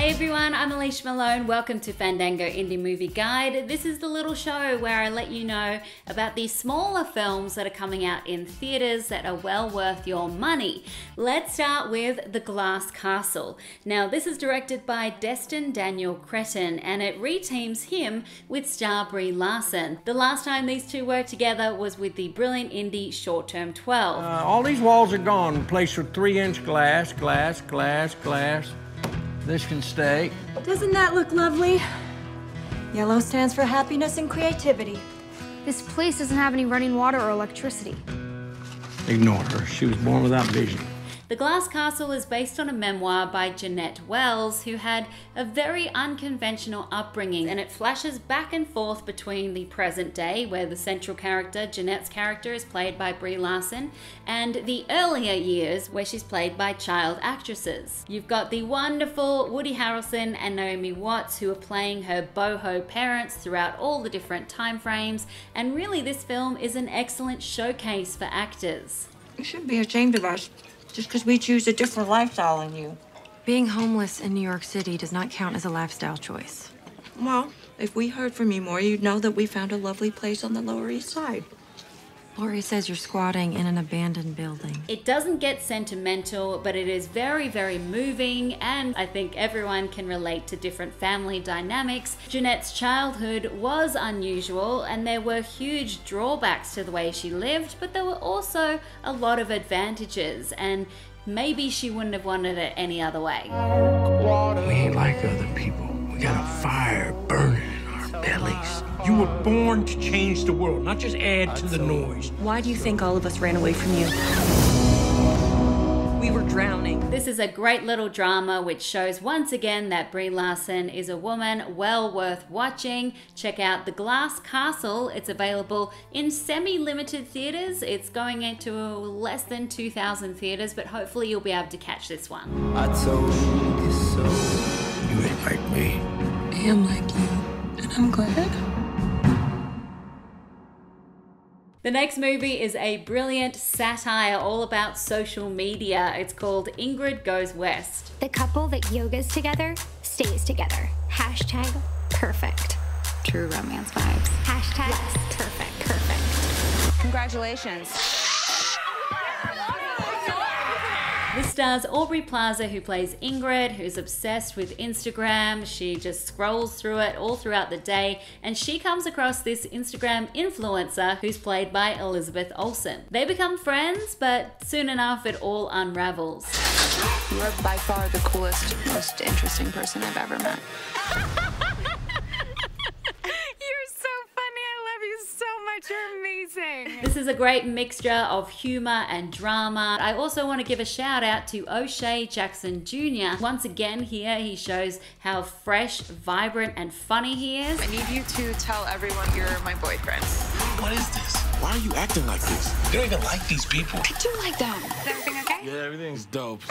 Hey everyone, I'm Alicia Malone. Welcome to Fandango Indie Movie Guide. This is the little show where I let you know about the smaller films that are coming out in theaters that are well worth your money. Let's start with The Glass Castle. Now, this is directed by Destin Daniel Cretton, and it reteams him with star BRIE LARSON. The last time these two worked together was with the brilliant indie short term 12. All these walls are gone, replaced with 3-inch glass. This can stay. Doesn't that look lovely? Yellow stands for happiness and creativity. This place doesn't have any running water or electricity. Ignore her. She was born without vision. The Glass Castle is based on a memoir by Jeanette Wells, who had a very unconventional upbringing, and it flashes back and forth between the present day, where the central character, Jeanette's character, is played by BRIE LARSON, and the earlier years, where she's played by child actresses. You've got the wonderful Woody Harrelson and Naomi Watts, who are playing her boho parents throughout all the different time frames, and really this film is an excellent showcase for actors. You shouldn't be ashamed of us. Just because we choose a different lifestyle than you. Being homeless in New York City does not count as a lifestyle choice. Well, if we heard from you more, you'd know that we found a lovely place on the Lower East Side. Lori says you're squatting in an abandoned building. It doesn't get sentimental, but it is very, very moving, and I think everyone can relate to different family dynamics. Jeanette's childhood was unusual, and there were huge drawbacks to the way she lived, but there were also a lot of advantages, and maybe she wouldn't have wanted it any other way. We ain't like other people. We got a fire burning in our bellies. You were born to change the world, not just add to the noise. Why do you think all of us ran away from you? We were drowning. This is a great little drama which shows once again that BRIE LARSON is a woman well worth watching. Check out The Glass Castle. It's available in semi-limited theaters. It's going into less than 2,000 theaters, but hopefully you'll be able to catch this one. I told you so. You ain't like me. I am like you, and I'm glad. The next movie is a brilliant satire all about social media. It's called Ingrid Goes West. The couple that yogas together stays together. Hashtag perfect. True romance vibes. Hashtag less perfect. Congratulations. This stars Aubrey Plaza, who plays Ingrid, who's obsessed with Instagram. She just scrolls through it all throughout the day, and she comes across this Instagram influencer who's played by Elizabeth Olsen. They become friends, but soon enough it all unravels. You are by far the coolest, most interesting person I've ever met. You're amazing. This is a great mixture of humor and drama. I also want to give a shout out to O'Shea Jackson Jr. Once again here he shows how fresh, vibrant and funny he is. I need you to tell everyone you're my boyfriend. What is this? Why are you acting like this? You don't even like these people. I do like them. Is everything okay? Yeah, everything's dope.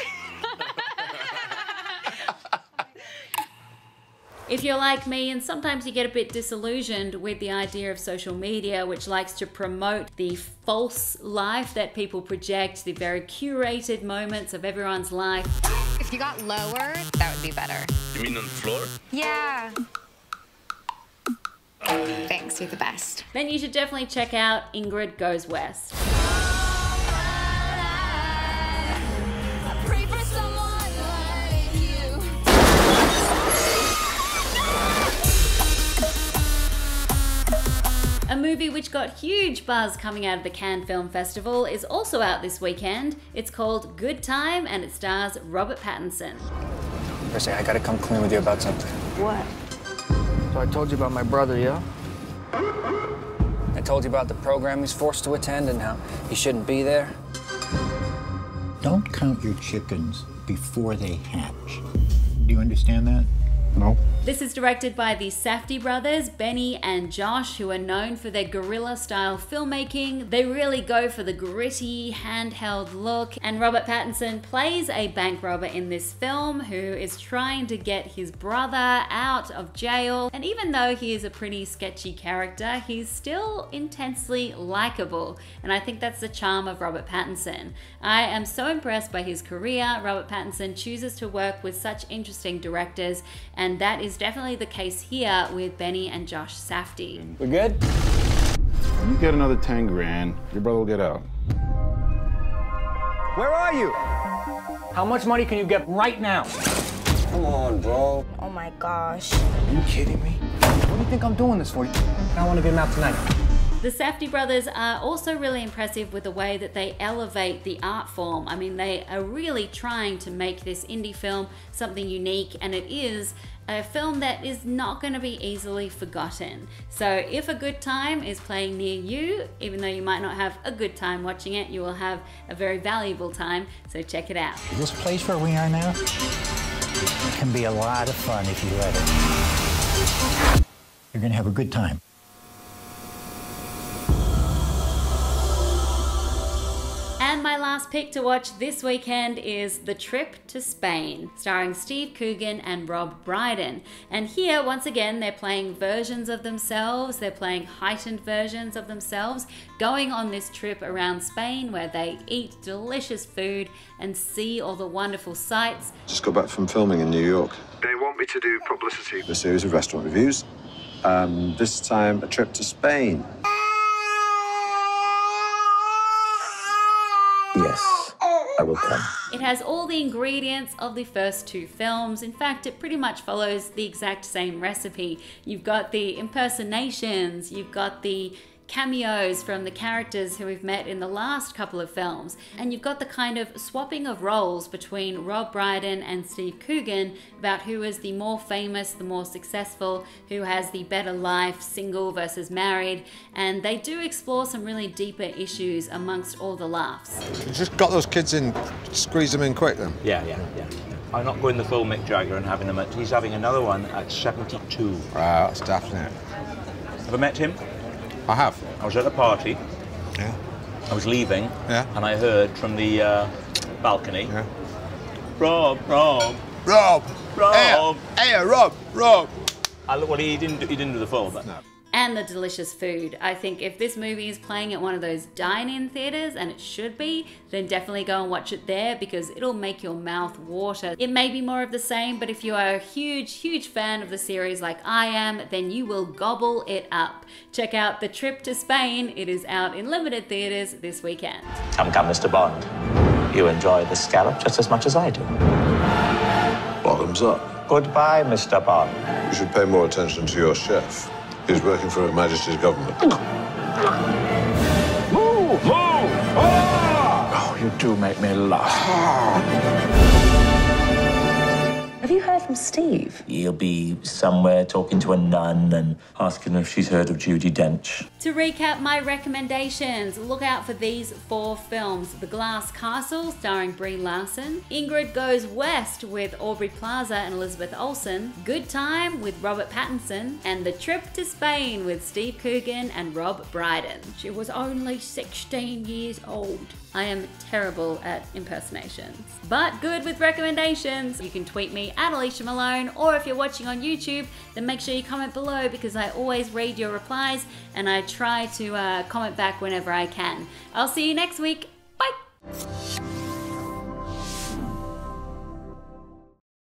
If you're like me, and sometimes you get a bit disillusioned with the idea of social media, which likes to promote the false life that people project, the very curated moments of everyone's life. If you got lower, that would be better. You mean on the floor? Yeah. Thanks, you're the best. Then you should definitely check out Ingrid Goes West. A movie which got huge buzz coming out of the Cannes Film Festival is also out this weekend. It's called Good Time, and it stars Robert Pattinson. Percy, I gotta come clean with you about something. What? So I told you about my brother, yeah? I told you about the program he's forced to attend and how he shouldn't be there. Don't count your chickens before they hatch. Do you understand that? No. This is directed by the Safdie brothers, Benny and Josh, who are known for their guerrilla-style filmmaking. They really go for the gritty, handheld look, and Robert Pattinson plays a bank robber in this film who is trying to get his brother out of jail. And even though he is a pretty sketchy character, he's still intensely likable, and I think that's the charm of Robert Pattinson. I am so impressed by his career. Robert Pattinson chooses to work with such interesting directors, and that is definitely the case here with Benny and Josh Safdie. We good? When you get another 10 grand, your brother will get out. Where are you? How much money can you get right now? Come on, bro. Oh my gosh. Are you kidding me? What do you think I'm doing this for? I want to get him out tonight. The Safdie brothers are also really impressive with the way that they elevate the art form. I mean, they are really trying to make this indie film something unique, and it is a film that is not going to be easily forgotten. So if A Good Time is playing near you, even though you might not have a good time watching it, you will have a very valuable time, so check it out. This place where we are now can be a lot of fun if you let it. You're gonna have a good time. And my last pick to watch this weekend is The Trip to Spain, starring Steve Coogan and Rob Brydon. And here, once again, they're playing versions of themselves, they're playing heightened versions of themselves, going on this trip around Spain where they eat delicious food and see all the wonderful sights. Just got back from filming in New York. They want me to do publicity. A series of restaurant reviews. This time, a trip to Spain. Yes, I will come. It has all the ingredients of the first two films. In fact, it pretty much follows the exact same recipe. You've got the impersonations, you've got the cameos from the characters who we've met in the last couple of films, and you've got the kind of swapping of roles between Rob Brydon and Steve Coogan about who is the more famous, the more successful, who has the better life, single versus married, and they do explore some really deeper issues amongst all the laughs. You just got those kids in, squeeze them in quick then? Yeah. I'm not going the full Mick Jagger and having him he's having another one at 72. Right, that's definitely it. Ever met him? I have. I was at a party. Yeah. I was leaving. Yeah. And I heard from the balcony. Yeah. Rob. Hey, Rob. Well, he didn't do the full, but. No. And the delicious food. I think if this movie is playing at one of those dine-in theaters, and it should be, then definitely go and watch it there because it'll make your mouth water. It may be more of the same, but if you are a huge fan of the series like I am, then you will gobble it up. Check out The Trip to Spain. It is out in limited theaters this weekend. Come, Mr. Bond. You enjoy the scallop just as much as I do. Bottoms up. Goodbye, Mr. Bond. You should pay more attention to your chef. He's working for Her Majesty's government. Move! Oh, you do make me laugh. Have you heard from Steve? He'll be somewhere talking to a nun and asking if she's heard of Judi Dench. To recap my recommendations, look out for these 4 films. The Glass Castle, starring Brie Larson. Ingrid Goes West with Aubrey Plaza and Elizabeth Olsen. Good Time with Robert Pattinson. And The Trip to Spain with Steve Coogan and Rob Brydon. She was only 16 years old. I am terrible at impersonations, but good with recommendations. You can tweet me at Alicia Malone, or if you're watching on YouTube, then make sure you comment below because I always read your replies and I try to comment back whenever I can. I'll see you next week.